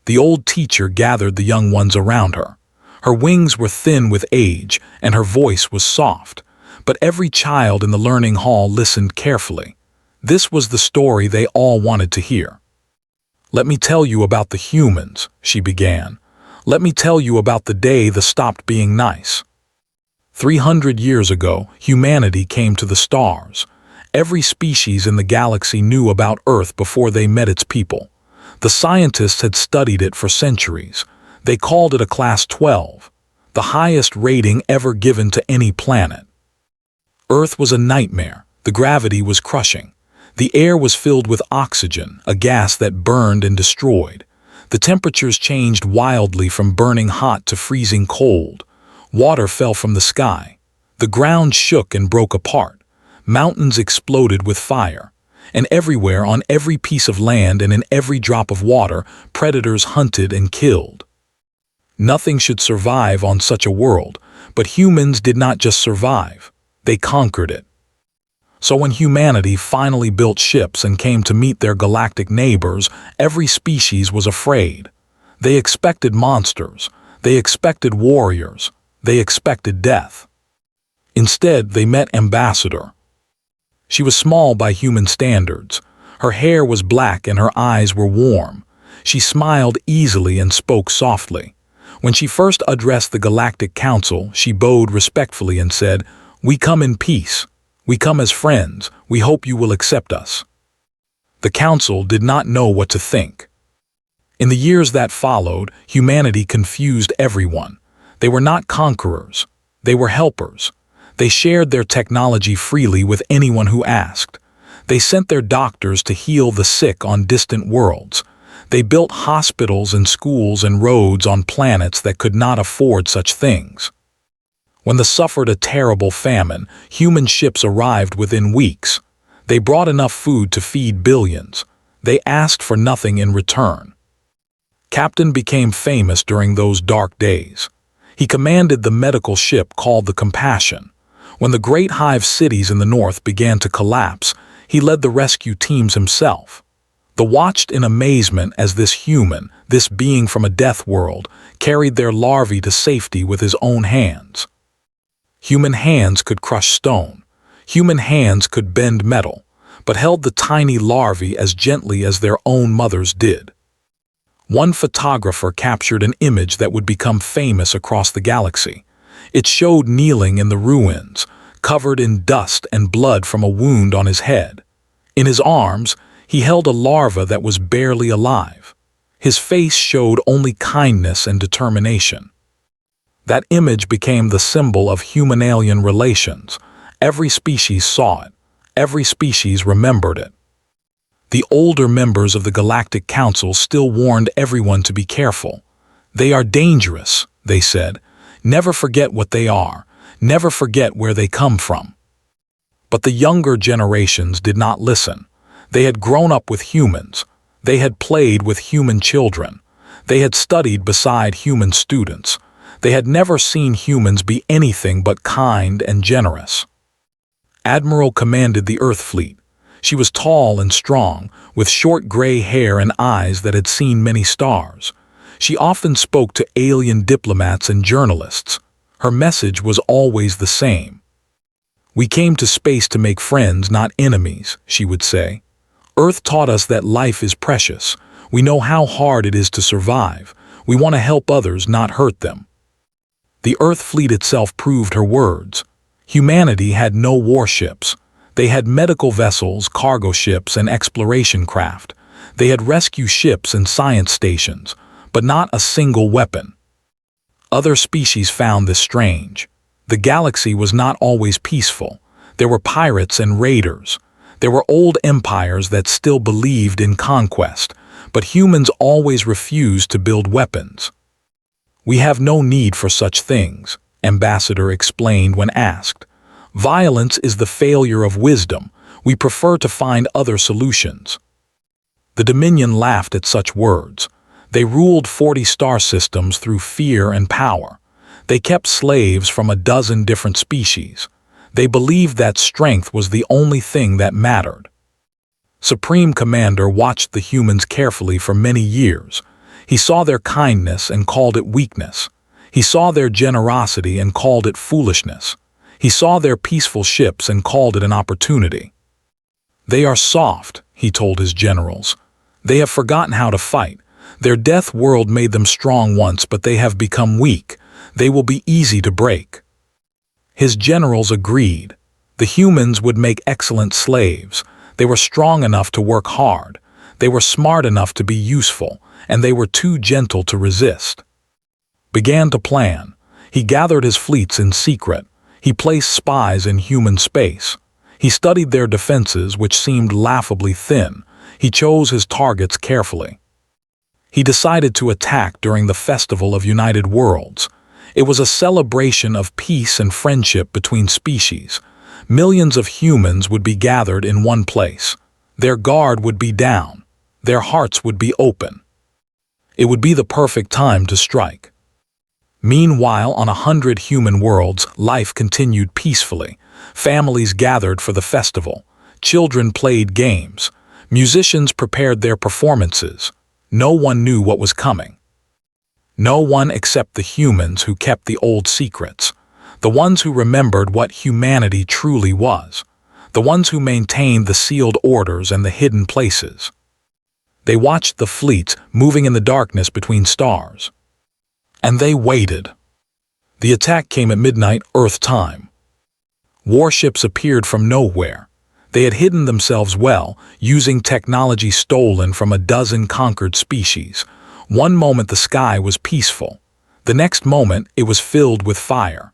The old teacher gathered the young ones around her. Her wings were thin with age, and her voice was soft. But every child in the learning hall listened carefully. This was the story they all wanted to hear. "Let me tell you about the humans," she began. "Let me tell you about the day they stopped being nice. 300 years ago, humanity came to the stars. Every species in the galaxy knew about Earth before they met its people. The scientists had studied it for centuries. They called it a Class 12, the highest rating ever given to any planet. Earth was a nightmare. The gravity was crushing. The air was filled with oxygen, a gas that burned and destroyed. The temperatures changed wildly from burning hot to freezing cold. Water fell from the sky. The ground shook and broke apart. Mountains exploded with fire. And everywhere, on every piece of land and in every drop of water, predators hunted and killed. Nothing should survive on such a world, but humans did not just survive. They conquered it. So when humanity finally built ships and came to meet their galactic neighbors, every species was afraid. They expected monsters. They expected warriors. They expected death. Instead, they met Ambassador. She was small by human standards. Her hair was black and her eyes were warm. She smiled easily and spoke softly. When she first addressed the Galactic Council, she bowed respectfully and said, "We come in peace. We come as friends. We hope you will accept us." The Council did not know what to think. In the years that followed, humanity confused everyone. They were not conquerors. They were helpers. They shared their technology freely with anyone who asked. They sent their doctors to heal the sick on distant worlds. They built hospitals and schools and roads on planets that could not afford such things. When they suffered a terrible famine, human ships arrived within weeks. They brought enough food to feed billions. They asked for nothing in return. Captain became famous during those dark days. He commanded the medical ship called the Compassion. When the great hive cities in the north began to collapse, he led the rescue teams himself. They watched in amazement as this human, this being from a death world, carried their larvae to safety with his own hands. Human hands could crush stone. Human hands could bend metal, but held the tiny larvae as gently as their own mothers did. One photographer captured an image that would become famous across the galaxy. It showed kneeling in the ruins, covered in dust and blood from a wound on his head. In his arms, he held a larva that was barely alive. His face showed only kindness and determination. That image became the symbol of human-alien relations. Every species saw it. Every species remembered it. The older members of the Galactic Council still warned everyone to be careful. "They are dangerous," they said. "Never forget what they are. Never forget where they come from." But the younger generations did not listen. They had grown up with humans. They had played with human children. They had studied beside human students. They had never seen humans be anything but kind and generous. Admiral commanded the Earth Fleet. She was tall and strong, with short gray hair and eyes that had seen many stars. She often spoke to alien diplomats and journalists. Her message was always the same. "We came to space to make friends, not enemies," she would say. "Earth taught us that life is precious. We know how hard it is to survive. We want to help others, not hurt them." The Earth Fleet itself proved her words. Humanity had no warships. They had medical vessels, cargo ships, and exploration craft. They had rescue ships and science stations, but not a single weapon. Other species found this strange. The galaxy was not always peaceful. There were pirates and raiders. There were old empires that still believed in conquest, but humans always refused to build weapons. "We have no need for such things," Ambassador explained when asked. "Violence is the failure of wisdom. We prefer to find other solutions." The Dominion laughed at such words. They ruled 40 star systems through fear and power. They kept slaves from a dozen different species. They believed that strength was the only thing that mattered. Supreme Commander watched the humans carefully for many years. He saw their kindness and called it weakness. He saw their generosity and called it foolishness. He saw their peaceful ships and called it an opportunity. They are soft, he told his generals. They have forgotten how to fight. Their death world made them strong once, but they have become weak. They will be easy to break. His generals agreed. The humans would make excellent slaves. They were strong enough to work hard. They were smart enough to be useful, and they were too gentle to resist. Began to plan. He gathered his fleets in secret. He placed spies in human space. He studied their defenses, which seemed laughably thin. He chose his targets carefully. He decided to attack during the Festival of United Worlds. It was a celebration of peace and friendship between species. Millions of humans would be gathered in one place. Their guard would be down. Their hearts would be open. It would be the perfect time to strike. Meanwhile, on 100 human worlds, life continued peacefully. Families gathered for the festival. Children played games. Musicians prepared their performances. No one knew what was coming. No one except the humans who kept the old secrets. The ones who remembered what humanity truly was. The ones who maintained the sealed orders and the hidden places. They watched the fleets moving in the darkness between stars. And they waited. The attack came at midnight Earth time. Warships appeared from nowhere. They had hidden themselves well, using technology stolen from a dozen conquered species. One moment the sky was peaceful. The next moment it was filled with fire.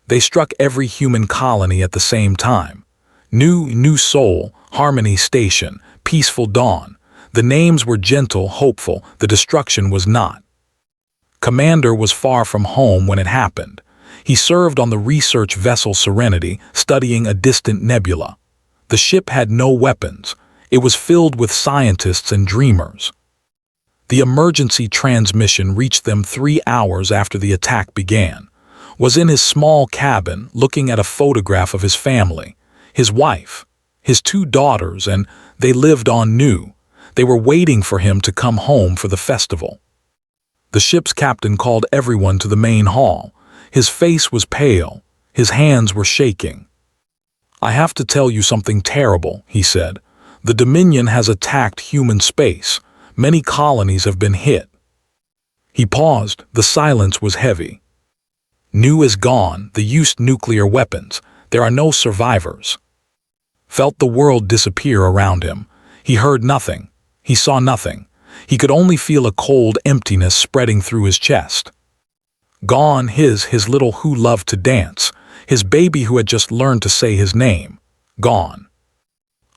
They struck every human colony at the same time. New Soul, Harmony Station, Peaceful Dawn. The names were gentle, hopeful. The destruction was not. Commander was far from home when it happened. He served on the research vessel Serenity, studying a distant nebula. The ship had no weapons. It was filled with scientists and dreamers. The emergency transmission reached them 3 hours after the attack began. Was in his small cabin, looking at a photograph of his family, his wife, his 2 daughters, and they lived on new. They were waiting for him to come home for the festival. The ship's captain called everyone to the main hall. His face was pale. His hands were shaking. "I have to tell you something terrible," he said. "The Dominion has attacked human space. Many colonies have been hit." He paused. The silence was heavy. New is gone. They used nuclear weapons. There are no survivors. Felt the world disappear around him. He heard nothing. He saw nothing. He could only feel a cold emptiness spreading through his chest. Gone his little who loved to dance, his baby who had just learned to say his name. Gone.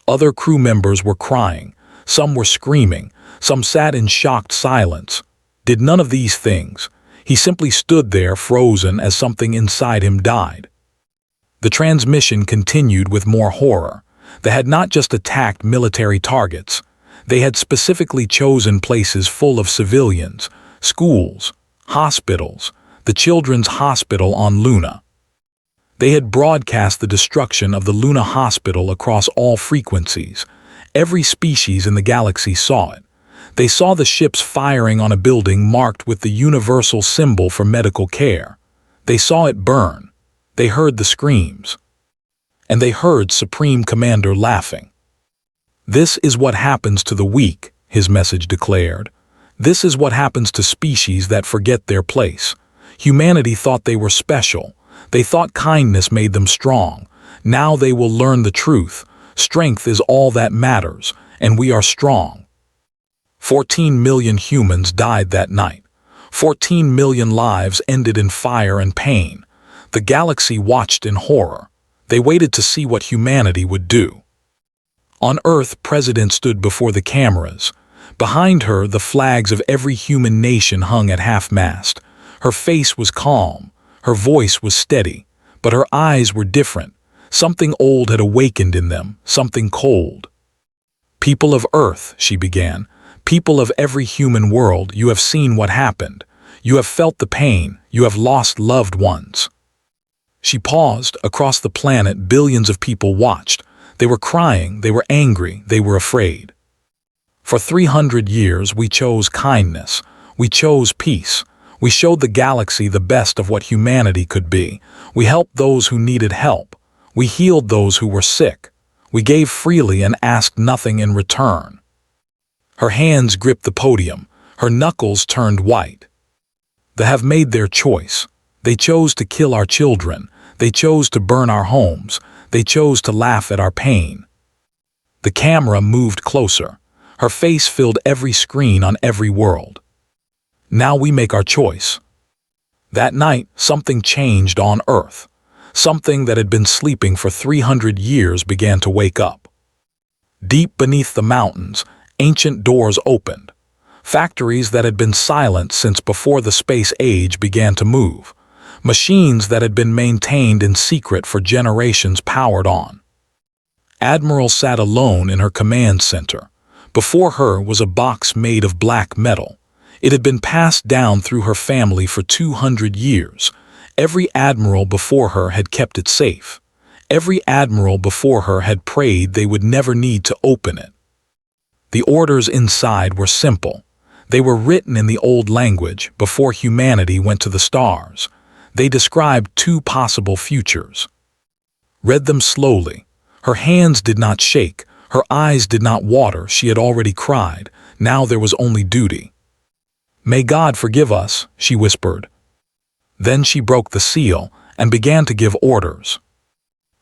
Other crew members were crying. Some were screaming. Some sat in shocked silence. Did none of these things. He simply stood there frozen as something inside him died. The transmission continued with more horror. They had not just attacked military targets. They had specifically chosen places full of civilians, schools, hospitals, the children's hospital on Luna. They had broadcast the destruction of the Luna Hospital across all frequencies. Every species in the galaxy saw it. They saw the ships firing on a building marked with the universal symbol for medical care. They saw it burn. They heard the screams. And they heard Supreme Commander laughing. "This is what happens to the weak," his message declared. "This is what happens to species that forget their place. Humanity thought they were special. They thought kindness made them strong. Now they will learn the truth. Strength is all that matters, and we are strong." 14 million humans died that night. 14 million lives ended in fire and pain. The galaxy watched in horror. They waited to see what humanity would do. On Earth, President stood before the cameras. Behind her, the flags of every human nation hung at half-mast. Her face was calm. Her voice was steady. But her eyes were different. Something old had awakened in them, something cold. "People of Earth," she began, "people of every human world, you have seen what happened. You have felt the pain. You have lost loved ones." She paused. Across the planet, billions of people watched. They were crying, they were angry, they were afraid. For 300 years we chose kindness, we chose peace, we showed the galaxy the best of what humanity could be, we helped those who needed help, we healed those who were sick, we gave freely and asked nothing in return. Her hands gripped the podium, her knuckles turned white. They have made their choice. They chose to kill our children, they chose to burn our homes, they chose to laugh at our pain. The camera moved closer. Her face filled every screen on every world. Now we make our choice. That night, something changed on Earth. Something that had been sleeping for 300 years began to wake up. Deep beneath the mountains, ancient doors opened. Factories that had been silent since before the space age began to move. Machines that had been maintained in secret for generations powered on. Admiral sat alone in her command center. Before her was a box made of black metal. It had been passed down through her family for 200 years. Every admiral before her had kept it safe. Every admiral before her had prayed they would never need to open it. The orders inside were simple. They were written in the old language before humanity went to the stars. They described two possible futures. Read them slowly. Her hands did not shake. Her eyes did not water. She had already cried. Now there was only duty. "May God forgive us," she whispered. Then she broke the seal and began to give orders.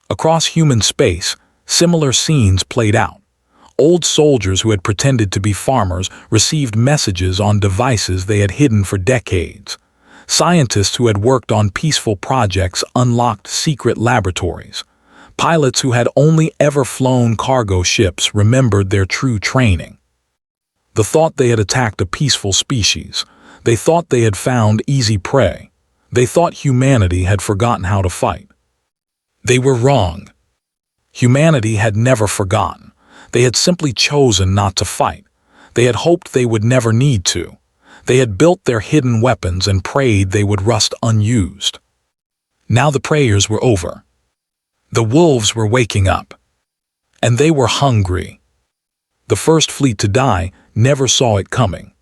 Across human space, similar scenes played out. Old soldiers who had pretended to be farmers received messages on devices they had hidden for decades. Scientists who had worked on peaceful projects unlocked secret laboratories. Pilots who had only ever flown cargo ships remembered their true training. They thought they had attacked a peaceful species. They thought they had found easy prey. They thought humanity had forgotten how to fight. They were wrong. Humanity had never forgotten. They had simply chosen not to fight. They had hoped they would never need to. They had built their hidden weapons and prayed they would rust unused. Now the prayers were over. The wolves were waking up. And they were hungry. The first fleet to die never saw it coming.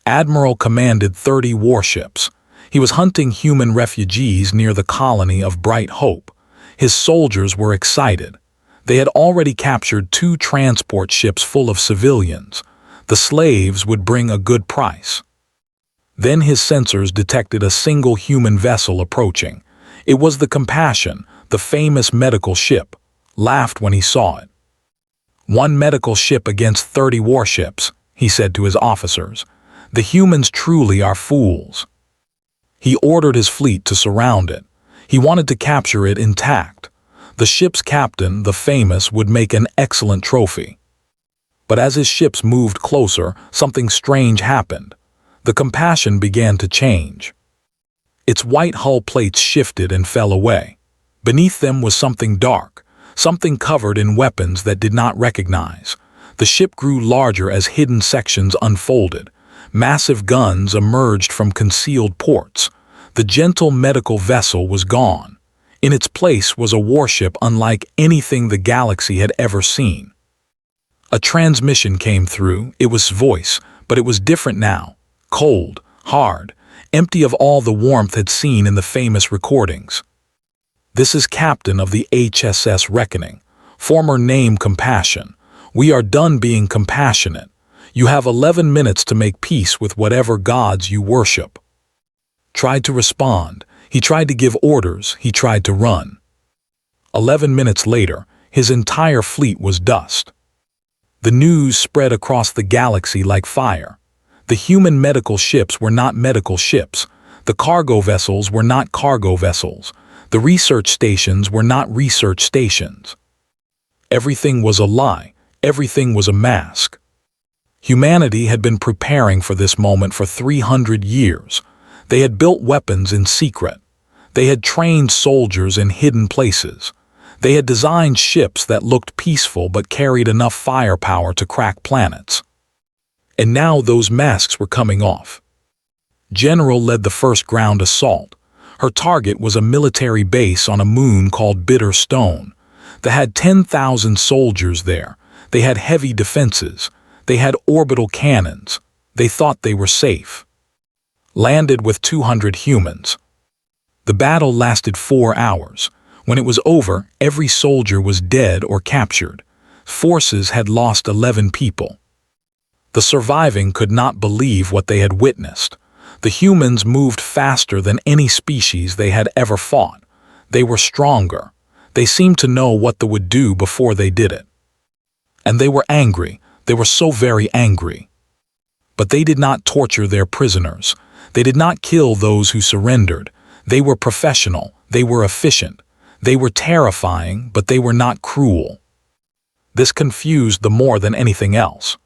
Admiral commanded 30 warships. He was hunting human refugees near the colony of Bright Hope. His soldiers were excited. They had already captured 2 transport ships full of civilians. The slaves would bring a good price. Then his sensors detected a single human vessel approaching. It was the Compassion, the famous medical ship, laughed when he saw it. "One medical ship against 30 warships," he said to his officers. "The humans truly are fools." He ordered his fleet to surround it. He wanted to capture it intact. The ship's captain, the famous, would make an excellent trophy. But as his ships moved closer, something strange happened. The Compassion began to change. Its white hull plates shifted and fell away. Beneath them was something dark, something covered in weapons that did not recognize. The ship grew larger as hidden sections unfolded. Massive guns emerged from concealed ports. The gentle medical vessel was gone. In its place was a warship unlike anything the galaxy had ever seen. A transmission came through. It was voice, but it was different now. Cold, hard, empty of all the warmth had seen in the famous recordings. "This is Captain of the HSS Reckoning. Former name Compassion. We are done being compassionate. You have 11 minutes to make peace with whatever gods you worship." Tried to respond. He tried to give orders. He tried to run. 11 minutes later, his entire fleet was dust. The news spread across the galaxy like fire. The human medical ships were not medical ships. The cargo vessels were not cargo vessels. The research stations were not research stations. Everything was a lie. Everything was a mask. Humanity had been preparing for this moment for 300 years. They had built weapons in secret. They had trained soldiers in hidden places. They had designed ships that looked peaceful but carried enough firepower to crack planets. And now those masks were coming off. General led the first ground assault. Her target was a military base on a moon called Bitter Stone. They had 10,000 soldiers there. They had heavy defenses. They had orbital cannons. They thought they were safe. Landed with 200 humans. The battle lasted 4 hours. When it was over, every soldier was dead or captured. Forces had lost 11 people. The surviving could not believe what they had witnessed. The humans moved faster than any species they had ever fought. They were stronger. They seemed to know what they would do before they did it. And they were angry. They were so very angry. But they did not torture their prisoners. They did not kill those who surrendered. They were professional. They were efficient. They were terrifying, but they were not cruel. This confused them more than anything else.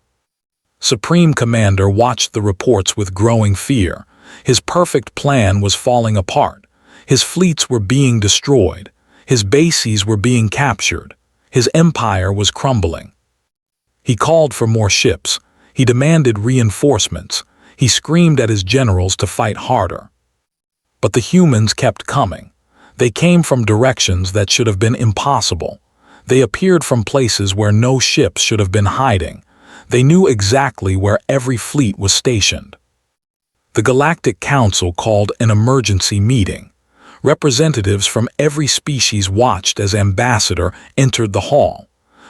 Supreme Commander watched the reports with growing fear. His perfect plan was falling apart. His fleets were being destroyed. His bases were being captured. His empire was crumbling. He called for more ships. He demanded reinforcements. He screamed at his generals to fight harder. But the humans kept coming. They came from directions that should have been impossible. They appeared from places where no ships should have been hiding. They knew exactly where every fleet was stationed. The Galactic Council called an emergency meeting. Representatives from every species watched as Ambassador entered the hall.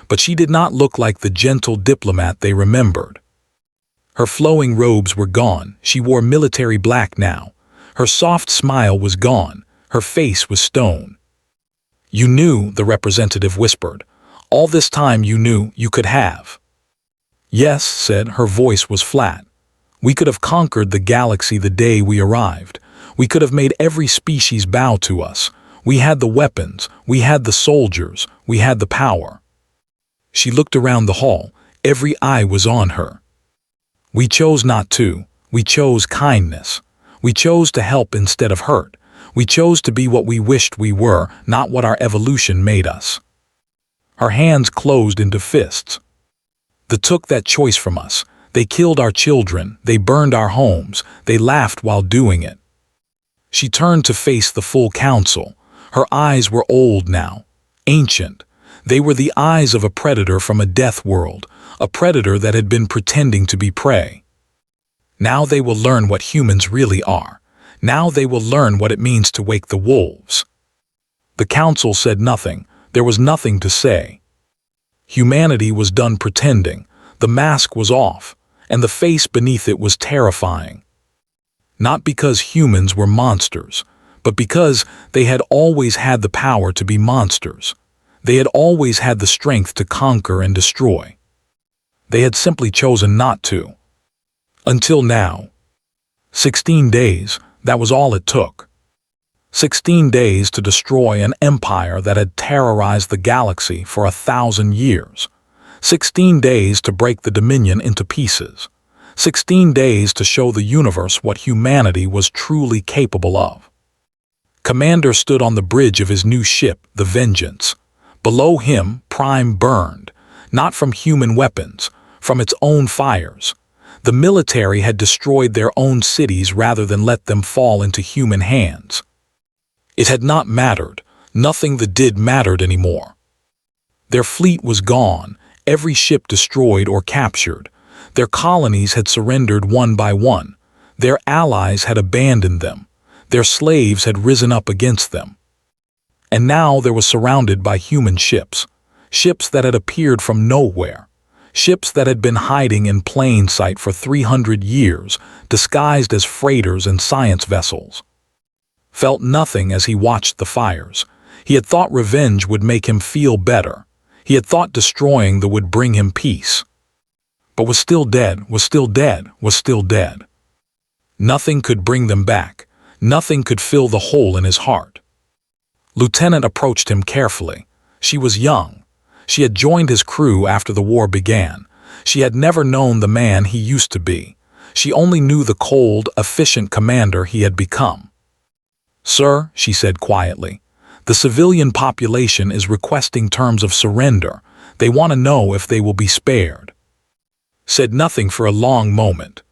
But she did not look like the gentle diplomat they remembered. Her flowing robes were gone. She wore military black now. Her soft smile was gone. Her face was stone. "You knew," the representative whispered. "All this time you knew you could have." "Yes," said, her voice was flat. "We could have conquered the galaxy the day we arrived. We could have made every species bow to us. We had the weapons. We had the soldiers. We had the power." She looked around the hall. Every eye was on her. "We chose not to. We chose kindness. We chose to help instead of hurt. We chose to be what we wished we were, not what our evolution made us." Her hands closed into fists. "They took that choice from us. They killed our children. They burned our homes. They laughed while doing it." She turned to face the full council. Her eyes were old now, ancient. They were the eyes of a predator from a death world, a predator that had been pretending to be prey. Now they will learn what humans really are. Now they will learn what it means to wake the wolves. The council said nothing. There was nothing to say. Humanity was done pretending. The mask was off, and the face beneath it was terrifying. Not because humans were monsters, but because they had always had the power to be monsters. They had always had the strength to conquer and destroy. They had simply chosen not to. Until now. 16 days, that was all it took. 16 days to destroy an empire that had terrorized the galaxy for 1,000 years. 16 days to break the Dominion into pieces. 16 days to show the universe what humanity was truly capable of. Commander stood on the bridge of his new ship, the Vengeance. Below him, Prime burned, not from human weapons, from its own fires. The military had destroyed their own cities rather than let them fall into human hands. It had not mattered. Nothing that did mattered anymore. Their fleet was gone, every ship destroyed or captured. Their colonies had surrendered one by one. Their allies had abandoned them. Their slaves had risen up against them. And now they were surrounded by human ships. Ships that had appeared from nowhere. Ships that had been hiding in plain sight for 300 years, disguised as freighters and science vessels. Felt nothing as he watched the fires. He had thought revenge would make him feel better. He had thought destroying them would bring him peace. But was still dead, was still dead, was still dead. Nothing could bring them back. Nothing could fill the hole in his heart. Lieutenant approached him carefully. She was young. She had joined his crew after the war began. She had never known the man he used to be. She only knew the cold, efficient commander he had become. "Sir," she said quietly, "the civilian population is requesting terms of surrender. They want to know if they will be spared." Said nothing for a long moment.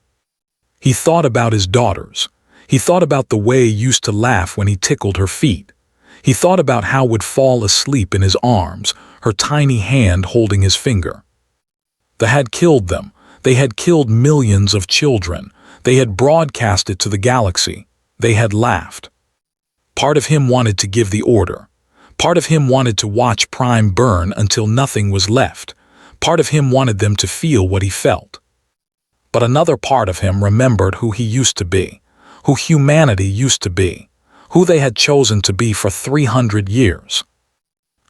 He thought about his daughters. He thought about the way he used to laugh when he tickled her feet. He thought about how would fall asleep in his arms, her tiny hand holding his finger. They had killed them. They had killed millions of children. They had broadcast it to the galaxy. They had laughed. Part of him wanted to give the order. Part of him wanted to watch Prime burn until nothing was left. Part of him wanted them to feel what he felt. But another part of him remembered who he used to be, who humanity used to be, who they had chosen to be for 300 years.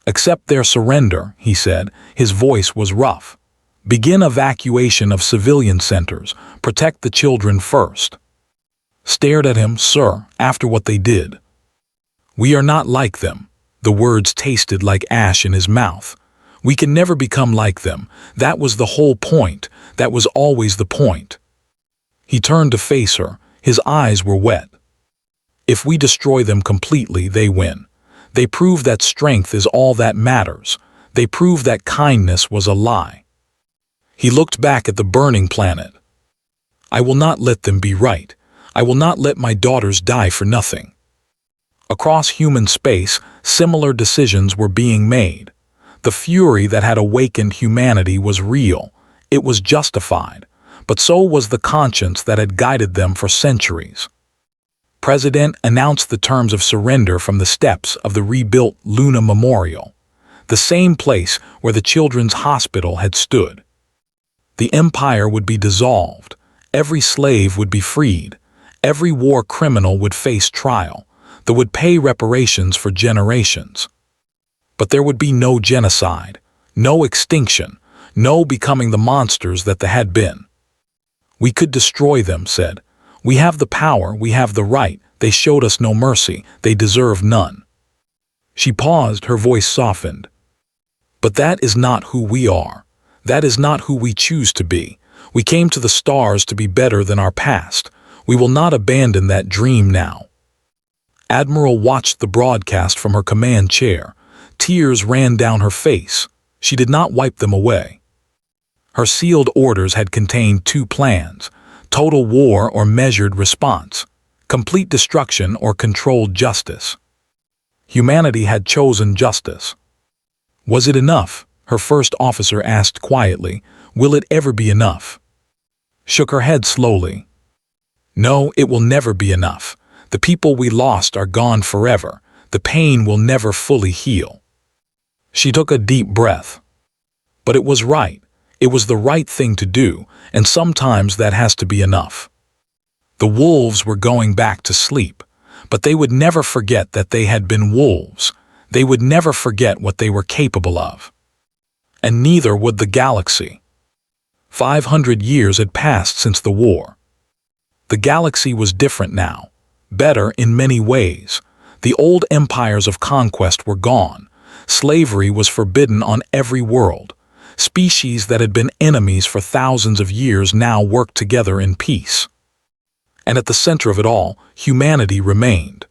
Accept their surrender, he said. His voice was rough. Begin evacuation of civilian centers. Protect the children first. Stared at him, sir, after what they did. We are not like them. The words tasted like ash in his mouth. We can never become like them. That was the whole point. That was always the point. He turned to face her. His eyes were wet. If we destroy them completely, they win. They prove that strength is all that matters. They prove that kindness was a lie. He looked back at the burning planet. I will not let them be right. I will not let my daughters die for nothing. Across human space, similar decisions were being made. The fury that had awakened humanity was real. It was justified. But so was the conscience that had guided them for centuries. President announced the terms of surrender from the steps of the rebuilt Luna Memorial, the same place where the children's hospital had stood. The empire would be dissolved. Every slave would be freed. Every war criminal would face trial, that would pay reparations for generations. But there would be no genocide, no extinction, no becoming the monsters that they had been. We could destroy them, said. We have the power, we have the right. They showed us no mercy. They deserve none. She paused, her voice softened. But that is not who we are. That is not who we choose to be. We came to the stars to be better than our past. We will not abandon that dream now. Admiral watched the broadcast from her command chair. Tears ran down her face. She did not wipe them away. Her sealed orders had contained two plans: total war or measured response, complete destruction or controlled justice. Humanity had chosen justice. Was it enough? Her first officer asked quietly. Will it ever be enough? Shook her head slowly. No, it will never be enough. The people we lost are gone forever. The pain will never fully heal. She took a deep breath. But it was right. It was the right thing to do, and sometimes that has to be enough. The wolves were going back to sleep, but they would never forget that they had been wolves. They would never forget what they were capable of. And neither would the galaxy. 500 years had passed since the war. The galaxy was different now, better in many ways. The old empires of conquest were gone. Slavery was forbidden on every world. Species that had been enemies for thousands of years now worked together in peace. And at the center of it all, humanity remained.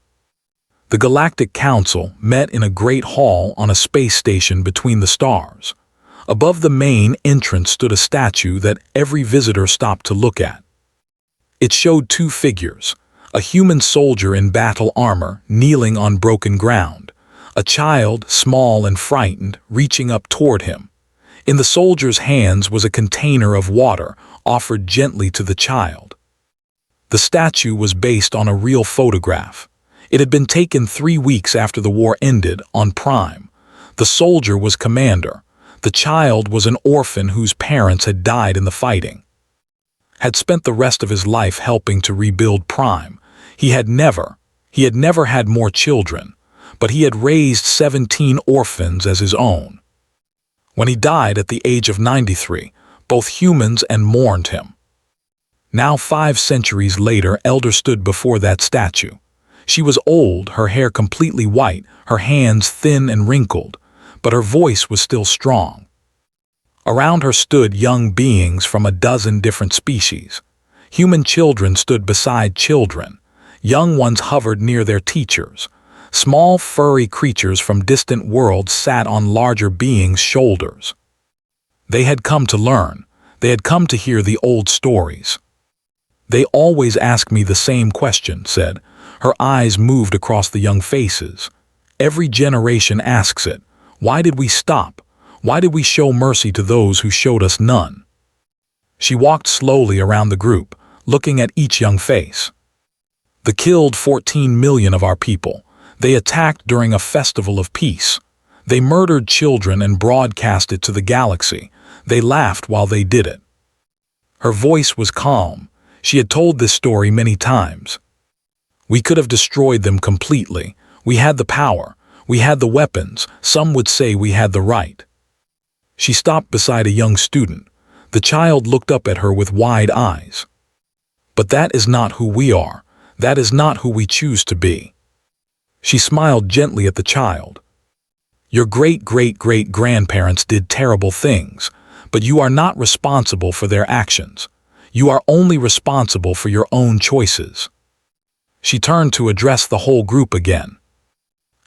The Galactic Council met in a great hall on a space station between the stars. Above the main entrance stood a statue that every visitor stopped to look at. It showed two figures, a human soldier in battle armor kneeling on broken ground, a child, small and frightened, reaching up toward him. In the soldier's hands was a container of water offered gently to the child. The statue was based on a real photograph. It had been taken 3 weeks after the war ended on Prime. The soldier was commander. The child was an orphan whose parents had died in the fighting. Had spent the rest of his life helping to rebuild Prime. He had never had more children, but he had raised 17 orphans as his own. When he died at the age of 93, both humans and mourned him. Now 5 centuries later, Elder stood before that statue. She was old, her hair completely white, her hands thin and wrinkled, but her voice was still strong. Around her stood young beings from a dozen different species. Human children stood beside children. Young ones hovered near their teachers. Small, furry creatures from distant worlds sat on larger beings' shoulders. They had come to learn. They had come to hear the old stories. They always ask me the same question, said. Her eyes moved across the young faces. Every generation asks it. Why did we stop? Why did we show mercy to those who showed us none? She walked slowly around the group, looking at each young face. They killed 14 million of our people. They attacked during a festival of peace. They murdered children and broadcast it to the galaxy. They laughed while they did it. Her voice was calm. She had told this story many times. We could have destroyed them completely. We had the power. We had the weapons. Some would say we had the right. She stopped beside a young student. The child looked up at her with wide eyes. But that is not who we are. That is not who we choose to be. She smiled gently at the child. Your great-great-great-grandparents did terrible things, but you are not responsible for their actions. You are only responsible for your own choices. She turned to address the whole group again.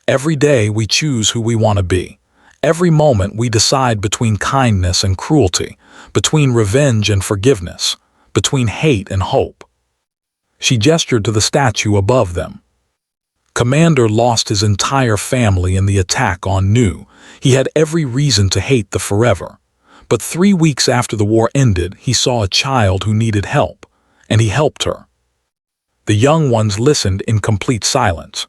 Every day we choose who we want to be. Every moment we decide between kindness and cruelty, between revenge and forgiveness, between hate and hope. She gestured to the statue above them. Commander lost his entire family in the attack on Nu. He had every reason to hate the Forever. But 3 weeks after the war ended, he saw a child who needed help, and he helped her. The young ones listened in complete silence.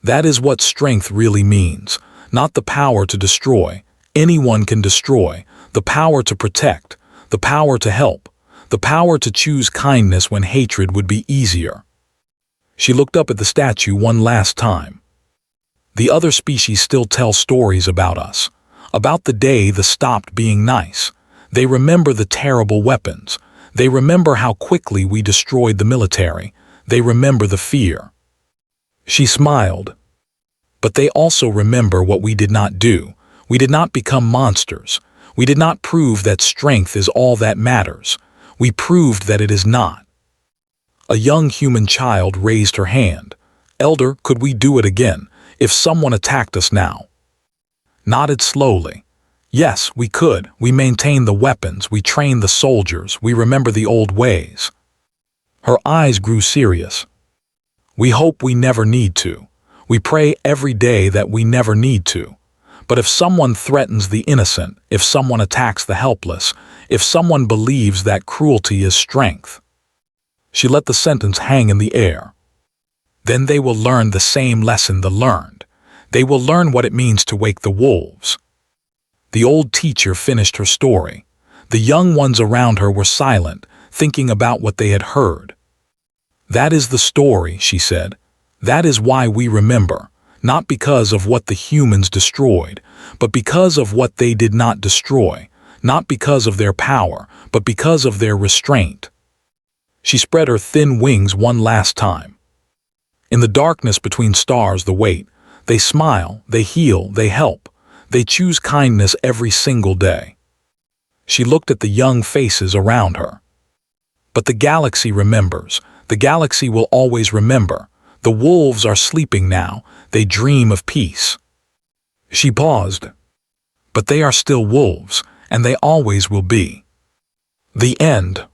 That is what strength really means, not the power to destroy. Anyone can destroy. The power to protect, the power to help, the power to choose kindness when hatred would be easier. She looked up at the statue one last time. The other species still tell stories about us, about the day they stopped being nice. They remember the terrible weapons. They remember how quickly we destroyed the military. They remember the fear. She smiled. But they also remember what we did not do. We did not become monsters. We did not prove that strength is all that matters. We proved that it is not. A young human child raised her hand. Elder, could we do it again, if someone attacked us now? Nodded slowly. Yes, we could. We maintained the weapons. We trained the soldiers. We remember the old ways. Her eyes grew serious. We hope we never need to. We pray every day that we never need to. But if someone threatens the innocent, if someone attacks the helpless, if someone believes that cruelty is strength. She let the sentence hang in the air. Then they will learn the same lesson they learned. They will learn what it means to wake the wolves. The old teacher finished her story. The young ones around her were silent, thinking about what they had heard. That is the story, she said. That is why we remember. Not because of what the humans destroyed, but because of what they did not destroy, not because of their power, but because of their restraint. She spread her thin wings one last time. In the darkness between stars they wait, they smile, they heal, they help, they choose kindness every single day. She looked at the young faces around her. But the galaxy remembers, the galaxy will always remember. The wolves are sleeping now, they dream of peace. She paused. But they are still wolves, and they always will be. The end.